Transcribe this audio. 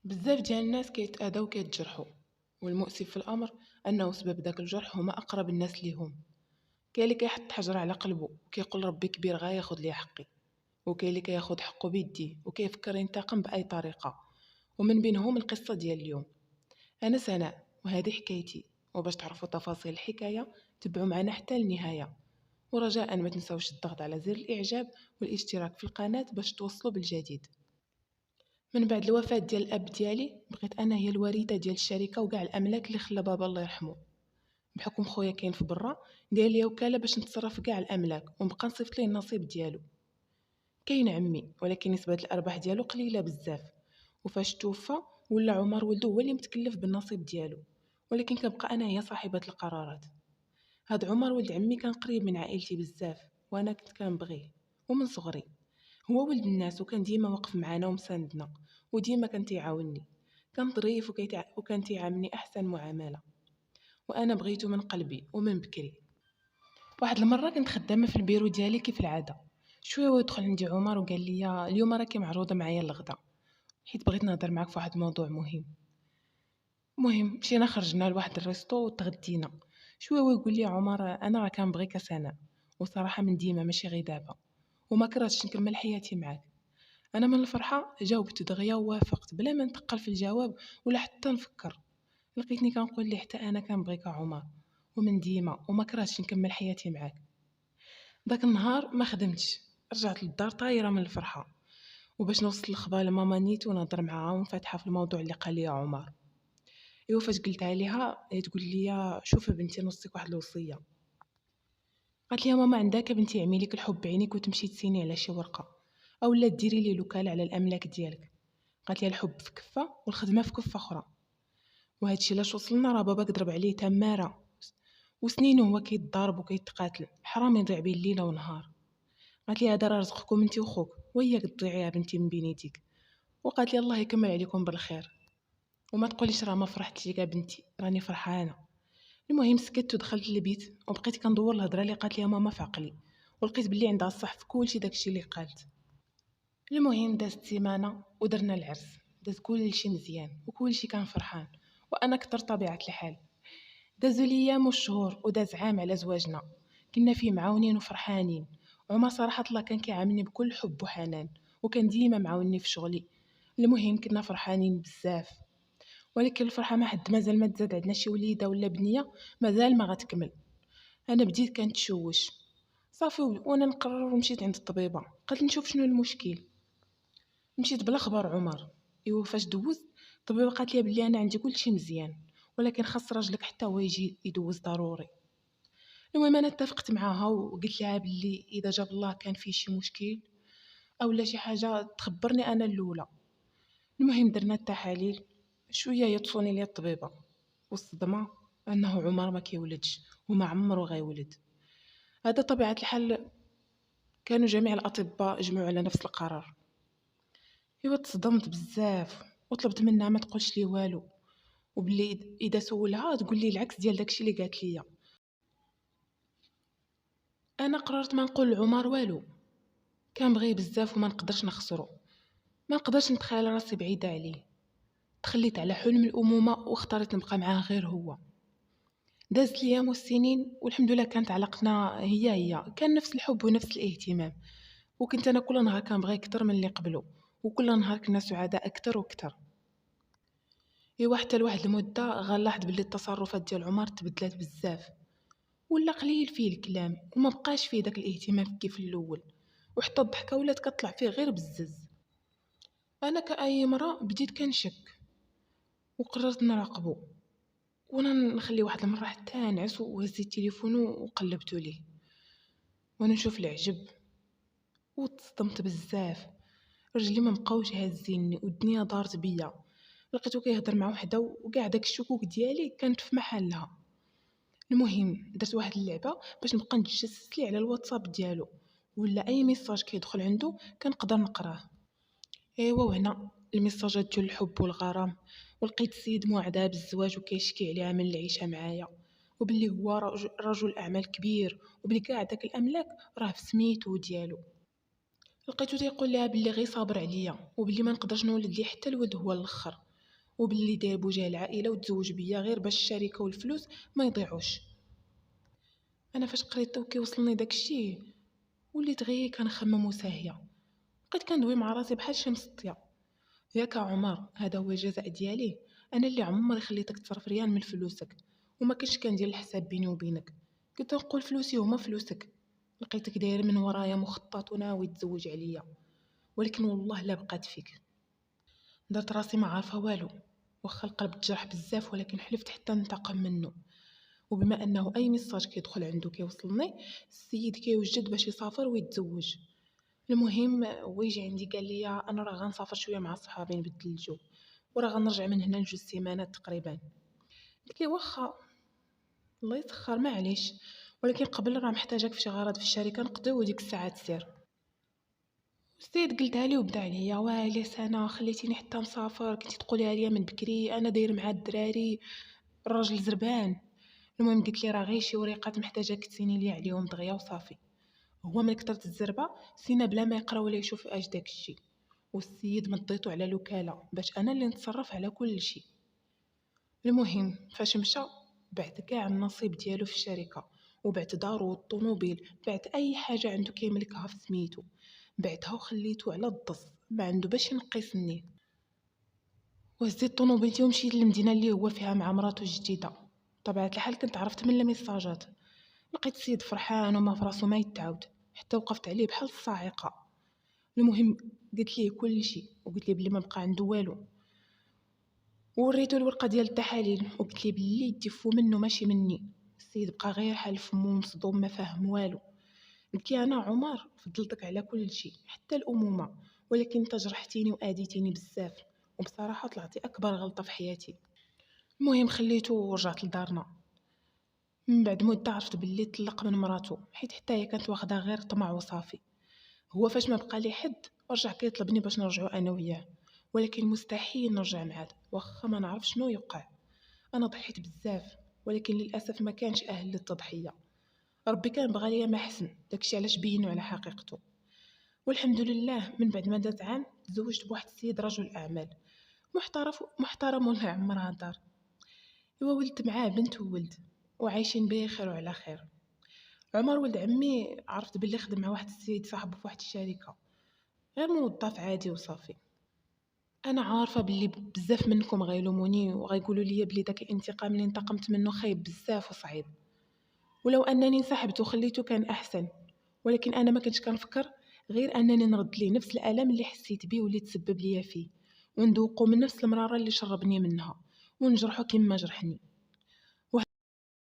بزاف ديال الناس كيتأذاو وكيتجرحوا، والمؤسف في الأمر أنه سبب داك الجرح هما أقرب الناس ليهم. كاين اللي كيحط حجر على قلبه وكيقول ربي كبير غا ياخد لي حقي، وكاين اللي كياخد حقه بيديه وكيفكر ينتقم بأي طريقة. ومن بينهم القصة ديال اليوم. أنا سناء وهذه حكايتي، وباش تعرفوا تفاصيل الحكاية تبعوا معنا حتى النهاية. ورجاء ما تنسوش الضغط على زر الإعجاب والاشتراك في القناة باش توصلوا بالجديد. من بعد الوفاة ديال الأب ديالي بقيت أنا هي الوريثة ديال الشركة وكاع الأملاك اللي خلى بابا الله يرحمه. بحكم خويا كاين في برا داير ليا وكالة باش نتصرف في كاع الأملاك ونبقى نصيفط ليه النصيب ديالو. كاين عمي ولكن نسبة الأرباح ديالو قليلة بزاف، وفاش توفى ولا عمر ولدو هو اللي متكلف بالنصيب ديالو، ولكن كنبقى أنا هي صاحبة القرارات. هاد عمر ولد عمي كان قريب من عائلتي بزاف، وأنا كنت كنبغيه ومن صغري. هو ولد الناس وكان ديما واقف معانا ومساندنا، وديما كان تيعاوني. كان ظريف وكان تيعاملني احسن معامله، وانا بغيته من قلبي ومن بكري. واحد المره كنت خدامه في البيرو ديالي كيف العاده، شويه ويدخل عندي عمر وقال لي اليوم راكي معروضه معايا الغدا، حيت بغيت نهضر معاك في واحد الموضوع مهم. المهم مشينا خرجنا لواحد الريستو وتغدينا. شويه ويقول لي عمر انا راه كنبغيك سناء، وصراحه من ديما ماشي غير دابا، وما كرهتش نكمل حياتي معاك. انا من الفرحه جاوبت دغيا ووافقت بلا ما نتقل في الجواب ولا حتى نفكر. لقيتني كنقول لي حتى انا كنبغيك عمر، ومن ديما وما كرهتش نكمل حياتي معاك. داك النهار ما خدمتش، رجعت للدار طايره من الفرحه. وباش نوصل الخبر لماما نيت ونهضر معاها ونفتحها في الموضوع اللي قال لي عمر. ايوا فاش قلتها ليها هي تقول لي شوفي بنتي نوصيك واحد الوصيه. قالت لي ماما عندك بنتي عمي لك الحب بعينيك وتمشي تسيني على شي ورقه، اولا ديري لي الوكاله على الاملاك ديالك. قالت لي الحب في كفه والخدمه في كفه اخرى. وهادشي لاش وصلنا راه باباك ضرب عليه تماره، وسنين هو كيتضارب وكيتقاتل، حرام يضيع بين الليله ونهار. قالت لي هذا راه رزقكم انت وخوك، وياك تضيعيها بنتي من بين يديك. وقالت لي الله يكمل عليكم بالخير، وما تقوليش راه ما فرحتش ليك بنتي، راني فرحانه. المهم سكت ودخلت للبيت وبقيت كندور الهضره اللي قالت لي ماما في عقلي، ولقيت بلي عندها الصح في كلشي داكشي اللي قالت. المهم دازت سيمانه ودرنا العرس، داز كلشي مزيان وكلشي كان فرحان، وانا كثر طبيعه الحال. دازو الايام والشهور وداز عام على زواجنا، كنا فيه معاونين وفرحانين. وما صراحه الله كان كيعاملني بكل حب وحنان، وكان ديما معاونني في شغلي. المهم كنا فرحانين بزاف. ولكن الفرحه ما حد مازال ما تزاد عندنا شي وليده ولا بنيه مازال ما غتكمل. انا بديت كنتشوش صافي، وانا نقرر ومشيت عند الطبيبه. قالت نشوف شنو المشكل. مشيت بلا خبر عمر. ايوا فاش دوزت الطبيبه قالت لي بلي انا عندي كلشي مزيان، ولكن خاص راجلك حتى هو يجي يدوز ضروري. المهم انا اتفقت معاها وقلت لها بلي اذا جاب الله كان فيه شي مشكل اولا شي حاجه تخبرني انا الاولى. المهم درنا التحاليل، شويه يطفوني لي الطبيبه، والصدمه انه عمر ما كيولدش وما عمره غيولد. هذا طبيعه الحال، كانوا جميع الاطباء اجمعوا على نفس القرار. ايوا تصدمت بزاف وطلبت منها ما تقولش لي والو، وبلي اذا سولها تقول لي العكس ديال داكشي اللي قالت لي. انا قررت ما نقول لعمر والو، كنبغيه بزاف وما نقدرش نخسره، ما نقدرش نتخيل راسي بعيده عليه. تخليت على حلم الامومه واختاريت نبقى معاه غير هو. دازت الايام والسنين والحمد لله كانت علاقتنا هي كان نفس الحب ونفس الاهتمام. وكنت انا كل نهار كنبغيه اكثر من اللي قبله، وكل نهار كنا سعداء اكثر واكثر. ايوا حتى لواحد المده غنلاحظ بلي التصرفات ديال عمر تبدلات بزاف، ولا قليل فيه الكلام وما بقاش فيه داك الاهتمام كيف الاول، وحتى الضحكه ولات كطلع فيه غير بزز. انا كأي مرة بديت كنشك وقررت نراقبه، وانا نخلي واحد المره حتى نعس وهزيت التليفون وقلبته ليه وانا نشوف العجب. وتصدمت بزاف، رجلي ما بقاوش هازيني والدنيا دارت بيا. لقيتو كيهضر مع وحده وكاع داك الشكوك ديالي كانت في محلها. المهم درت واحد اللعبه باش نبقى نتجسس ليه على الواتساب ديالو، ولا اي ميساج كيدخل عنده كنقدر نقراه. ايوا وهنا الميساجات ديال الحب والغرام، ولقيت السيد موعدها بالزواج وكيشكي عليها من العيشه معايا، وباللي هو رجل اعمال كبير، وبلي كاع داك الاملاك راه في سميتو ديالو. لقيتو تيقول لها بلي غير صابر عليا وبلي ما نقدرش نولد ليه حتى الولد هو الاخر، وباللي داير بوجه العائله وتزوج بيا غير باش الشركه والفلوس ما يضيعوش. انا فاش قريت وكيوصلني داكشي وليت غير كنخمم وساهيه، بقيت كندوي مع راسي بحال شي مسطيه. ياك عمر، هذا هو الجزاء ديالي. انا اللي عمري خليتك تصرف ريال من فلوسك وما كنتش كندير الحساب بيني وبينك. كنت نقول فلوسي هما فلوسك. لقيتك داير من ورايا مخطط وناوي تزوج عليا، ولكن والله لا بقات فيك. درت راسي ما عارفه والو، واخا القلب تجرح بزاف ولكن حلفت حتى ننتقم منه. وبما انه اي ميساج كيدخل عنده كيوصلني، السيد كيوجد باش يسافر ويتزوج. المهم هو يجي عندي قال لي انا راه غنسافر شويه مع صحابي نبدل الجو، وراه غنرجع من هنا لجوج سيمانات تقريبا. قلت ليه واخا الله يسخر معليش، ولكن قبل راه محتاجاك في شي غرض في الشركه نقضيو ديك الساعات سير. السيد قلتها لي وبدا عليا والي سنه خليتيني حتى مسافر، كنتي تقوليها ليا من بكري انا داير مع الدراري. الراجل زربان. المهم قلت لي راه غير شي وريقات محتاجاك تسيني لي عليهم دغيا وصافي. هو من كثرة الزربه سينا بلا ما يقرا ولا يشوف اش داكشي، والسيد مضيتو على الوكاله باش انا اللي نتصرف على كل شيء. المهم فاش مشى بعت كاع النصيب ديالو في الشركه، وبعت دارو والطوموبيل، بعت اي حاجه عنده كيملكها في سميتو، بعتها وخليتو على الضص ما عنده باش ينقصني. وهزيت طوموبيلتي ومشيت للمدينه اللي هو فيها مع مراته الجديده. طبيعه الحال كنت عرفت من الميساجات. لقيت السيد فرحان وما في راسو ما يتعاود، حتى وقفت عليه بحال الصاعقه. المهم قلت ليه كل شيء وقلت ليه بلي ما بقى عنده والو، ووريته الورقه ديال التحاليل وقلت ليه بلي يدفو منه ماشي مني. السيد بقى غير حال فمو مصدوم ما فاهم والو. قلت ليه انا عمر فضلتك على كل شيء حتى الامومه، ولكن انت جرحتيني واذيتيني بزاف، وبصراحه طلعتي اكبر غلطه في حياتي. المهم خليته ورجعت لدارنا. من بعد مده عرفت باللي طلق من مراته، حيت حتى هي كانت واخده غير طمع وصافي. هو فاش ما بقى لي حد رجع كيطلبني باش نرجعوا انا وياه، ولكن مستحيل نرجع معاه واخا ما نعرف شنو يوقع. انا ضحيت بزاف ولكن للاسف ما كانش اهل للتضحيه. ربي كان بغى ليا ما حسن، داكشي علاش بينو على حقيقته. والحمد لله من بعد ما دات عام تزوجت بواحد السيد رجل اعمال محترم ولا عمرها دار. ولدت معاه بنت وولد وعايشين بخير وعلى خير. عمر ولد عمي عرفت باللي خدم مع واحد السيد صاحبه في واحد الشركه، غير موظف عادي وصافي. انا عارفه باللي بزاف منكم غيلوموني وغيقولوا لي بلي داك الانتقام اللي انتقمت منه خايب بزاف وصعيب، ولو انني انسحبت وخليته كان احسن. ولكن انا ما كنتش كنفكر غير انني نرد ليه نفس الالم اللي حسيت بيه واللي تسبب ليا فيه، وندوقو من نفس المراره اللي شربني منها، ونجرحو كما جرحني.